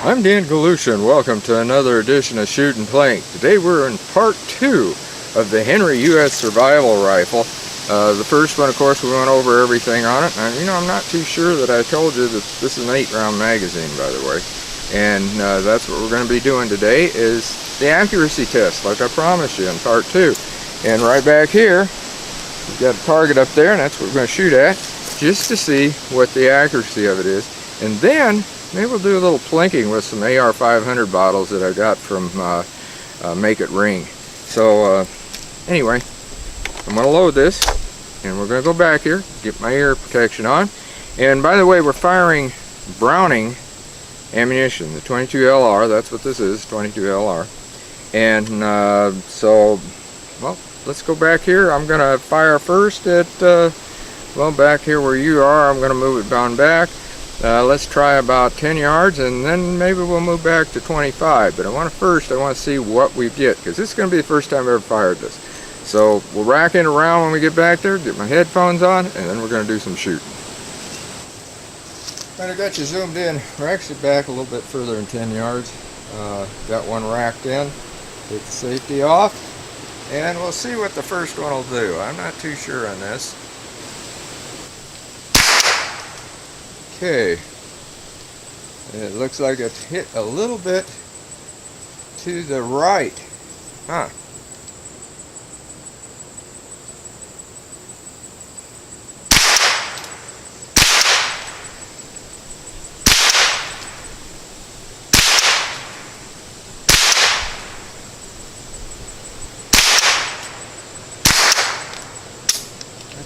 I'm Dan Galusha and welcome to another edition of Shootin' Plink. Today we're in part 2 of the Henry U.S. Survival Rifle. The first one, of course, we went over everything on it. And, I'm not too sure that I told you that this is an 8-round magazine, by the way. And that's what we're going to be doing today is the accuracy test, like I promised you in part 2. And right back here, we've got a target up there, and that's what we're going to shoot at, just to see what the accuracy of it is. And then maybe we'll do a little plinking with some AR-500 bottles that I got from Make It Ring. So anyway, I'm going to load this, and we're going to go back here, get my ear protection on. And by the way, we're firing Browning ammunition, the 22 LR. That's what this is, 22 LR. And so, well, let's go back here. I'm going to fire first at, well, back here where you are. I'm going to move it down back. Let's try about 10 yards, and then maybe we'll move back to 25. But I want to see what we get, because this is going to be the first time I've ever fired this. So we'll rack it around when we get back there, get my headphones on, and then we're going to do some shooting. And I got you zoomed in. We're actually back a little bit further than 10 yards. Got one racked in. Take the safety off, and we'll see what the first one will do. I'm not too sure on this. Okay, it looks like it hit a little bit to the right. Huh.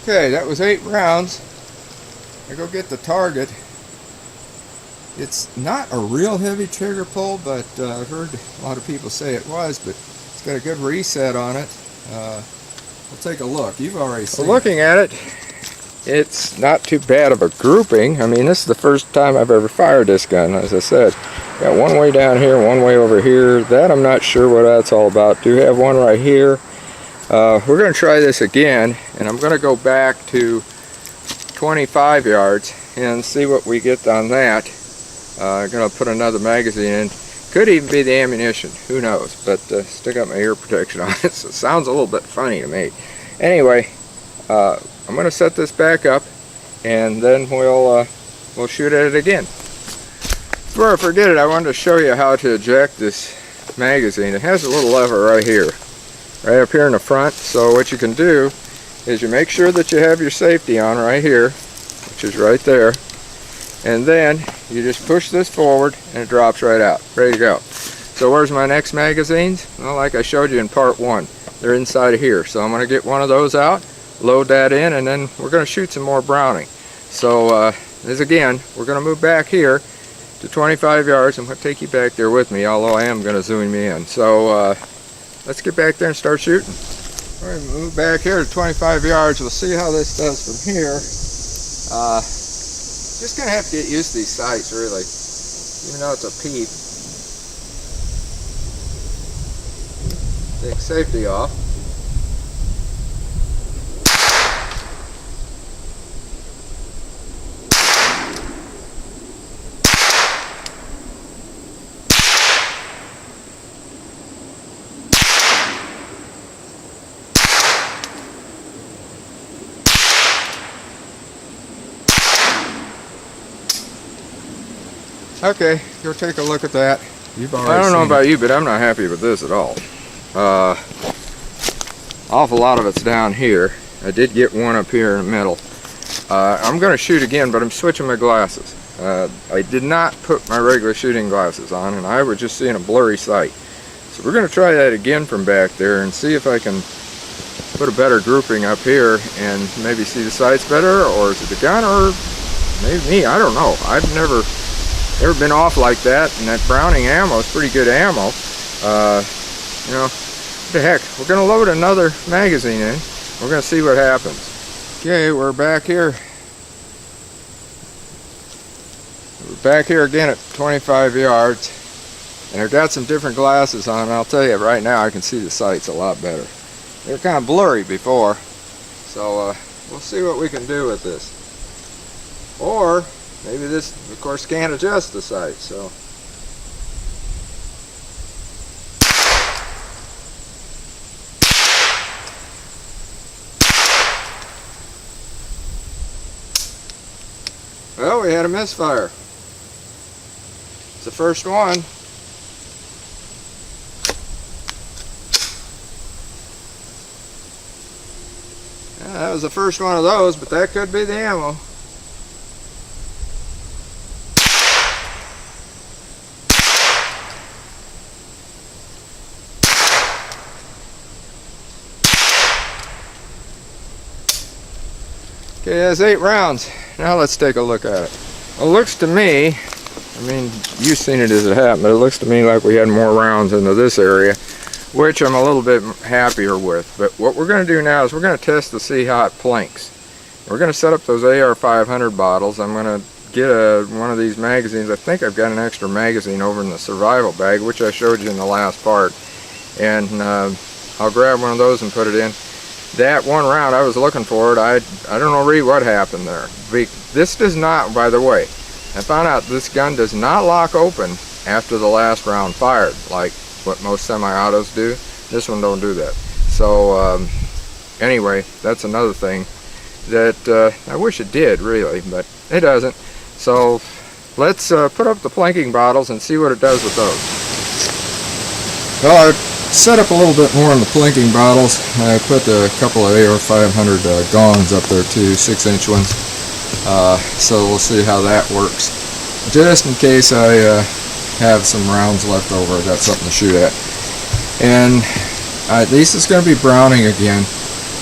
Okay, that was 8 rounds. I go get the target. It's not a real heavy trigger pull, but I've heard a lot of people say it was, but it's got a good reset on it. We'll take a look. You've already seen it. Looking at it, it's not too bad of a grouping. I mean, this is the first time I've ever fired this gun, as I said. Got one way down here, one way over here. That I'm not sure what that's all about. Do have one right here. We're going to try this again, and I'm going to go back to 25 yards and see what we get on that. I'm going to put another magazine in. Could even be the ammunition, who knows, but still got my ear protection on it, so it sounds a little bit funny to me. Anyway, I'm going to set this back up, and then we'll shoot at it again. Before I forget it, I wanted to show you how to eject this magazine. It has a little lever right here, right up here in the front. So what you can do is you make sure that you have your safety on right here, which is right there, and then you just push this forward and it drops right out, ready to go. So where's my next magazines? Well, like I showed you in part 1, they're inside of here. So I'm going to get one of those out, load that in, and then we're going to shoot some more Browning. So as again, we're going to move back here to 25 yards. I'm going to take you back there with me, although I am going to zoom me in. So let's get back there and start shooting. All right, move back here to 25 yards. We'll see how this does from here. Just gonna have to get used to these sights, really. Even though it's a peep. Take safety off. Okay, go take a look at that. You've already I don't know about you, but I'm not happy with this at all. Awful lot of it's down here. I did get one up here in the middle. I'm going to shoot again, but I'm switching my glasses. I did not put my regular shooting glasses on, and I was just seeing a blurry sight. So we're going to try that again from back there and see if I can put a better grouping up here and maybe see the sights better, or is it the gun, or maybe me, I don't know. I've never been off like that, and that Browning ammo is pretty good ammo. What the heck, we're going to load another magazine in. We're going to see what happens. Okay, we're back here. We're back here again at 25 yards, and I've got some different glasses on, and I'll tell you right now I can see the sights a lot better. They were kind of blurry before, so we'll see what we can do with this. Or maybe this, of course, can't adjust the sight, so we had a misfire. It's the first one. Yeah, that was the first one of those, but that could be the ammo. Okay, that's 8 rounds. Now let's take a look at it. Well, it looks to me, I mean, you've seen it as it happened, but it looks to me like we had more rounds into this area, which I'm a little bit happier with. But what we're going to do now is we're going to test to see how it plinks. We're going to set up those AR-500 bottles. I'm going to get one of these magazines. I think I've got an extra magazine over in the survival bag, which I showed you in the last part. And I'll grab one of those and put it in. That one round I was looking for it, I don't know really what happened there. This does not, by the way, I found out this gun does not lock open after the last round fired, like what most semi-autos do. This one don't do that. So anyway, that's another thing that I wish it did, really, but it doesn't. So let's put up the plinking bottles and see what it does with those. Well, I set up a little bit more on the plinking bottles. I put a couple of AR-500 gongs up there too, 6-inch ones. So we'll see how that works. Just in case I have some rounds left over, I got something to shoot at. And this is going to be Browning again,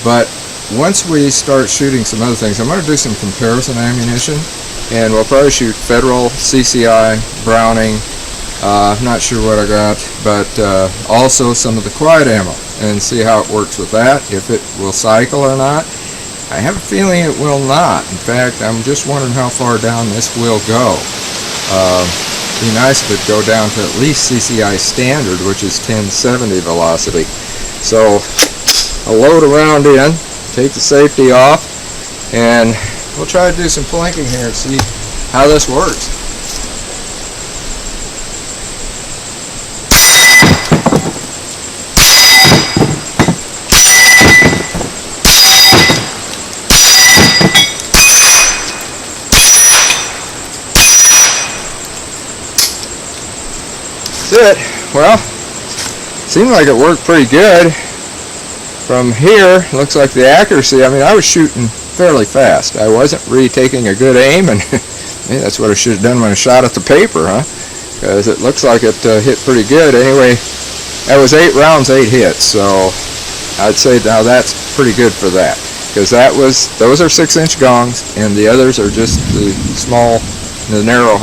but once we start shooting some other things, I'm going to do some comparison ammunition, and we'll probably shoot Federal, CCI, Browning. I'm not sure what I got, but also some of the quiet ammo, and see how it works with that, if it will cycle or not. I have a feeling it will not. In fact, I'm just wondering how far down this will go. It'd be nice if it'd go down to at least CCI standard, which is 1070 velocity. So I'll load a round in, take the safety off, and we'll try to do some plinking here and see how this works. That's it. Well, seemed like it worked pretty good. From here, looks like the accuracy, I mean, I was shooting fairly fast. I wasn't really taking a good aim, and maybe that's what I should have done when I shot at the paper, huh? Because it looks like it hit pretty good. Anyway, that was 8 rounds, 8 hits, so I'd say now that's pretty good for that. Because those are 6-inch gongs, and the others are just the small, the narrow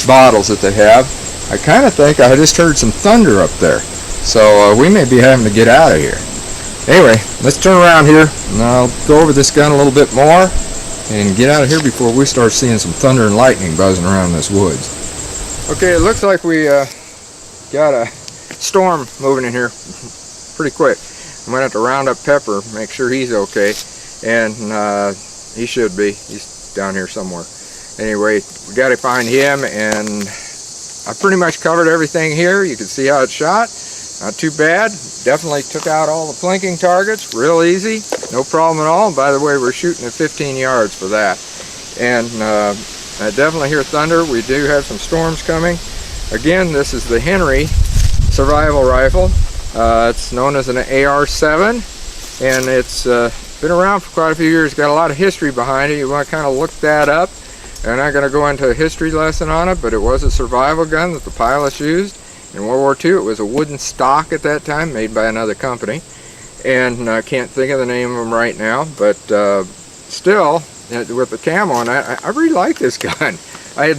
bottles that they have. I kind of think I just heard some thunder up there, so we may be having to get out of here. Anyway, let's turn around here and I'll go over this gun a little bit more and get out of here before we start seeing some thunder and lightning buzzing around this woods. Okay, it looks like we got a storm moving in here pretty quick. I'm gonna have to round up Pepper, make sure he's okay, and he should be. He's down here somewhere. Anyway, we got to find him, and I pretty much covered everything here. You can see how it's shot. Not too bad. Definitely took out all the plinking targets. Real easy. No problem at all. And by the way, we're shooting at 15 yards for that. And I definitely hear thunder. We do have some storms coming. Again, this is the Henry survival rifle. It's known as an AR-7, and it's been around for quite a few years. Got a lot of history behind it. You want to kind of look that up. I'm not going to go into a history lesson on it, but it was a survival gun that the pilots used. In World War II, it was a wooden stock at that time, made by another company. And I can't think of the name of them right now, but still, with the camo, and I really like this gun. I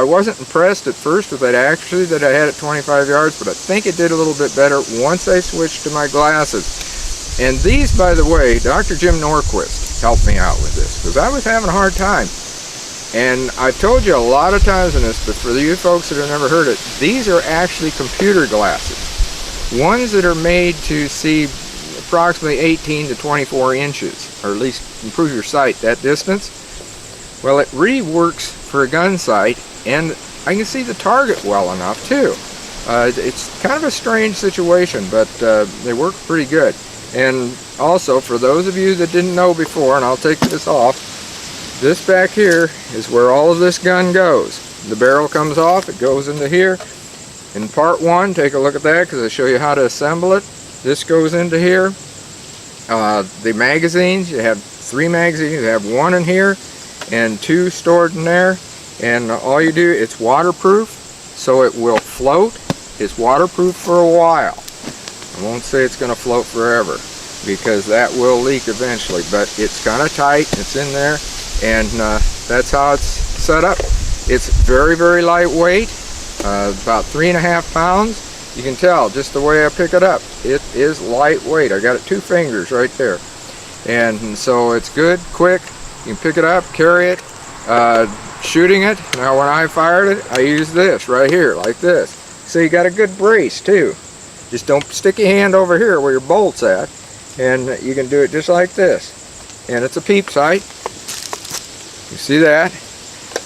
wasn't impressed at first with that accuracy that I had at 25 yards, but I think it did a little bit better once I switched to my glasses. And these, by the way, Dr. Jim Norquist helped me out with this, because I was having a hard time. And I've told you a lot of times in this, but for you folks that have never heard it, these are actually computer glasses. Ones that are made to see approximately 18 to 24 inches, or at least improve your sight that distance. Well, it really works for a gun sight, and I can see the target well enough too. It's kind of a strange situation, but they work pretty good. And also, for those of you that didn't know before, and I'll take this off, this back here is where all of this gun goes. The barrel comes off, it goes into here. In part 1, take a look at that because I show you how to assemble it. This goes into here. The magazines, you have 3 magazines. You have 1 in here and 2 stored in there. And all you do, it's waterproof, so it will float. It's waterproof for a while. I won't say it's going to float forever because that will leak eventually, but it's kind of tight. It's in there, and that's how it's set up. It's very, very lightweight, about 3.5 pounds. You can tell just the way I pick it up. It is lightweight. I got it 2 fingers right there. And so it's good, quick. You can pick it up, carry it. Shooting it, now when I fired it, I used this right here, like this. So you got a good brace too. Just don't stick your hand over here where your bolt's at. And you can do it just like this. And it's a peep sight. You see that?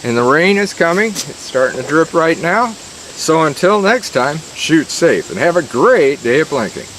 And the rain is coming. It's starting to drip right now. So until next time, shoot safe and have a great day of plinking.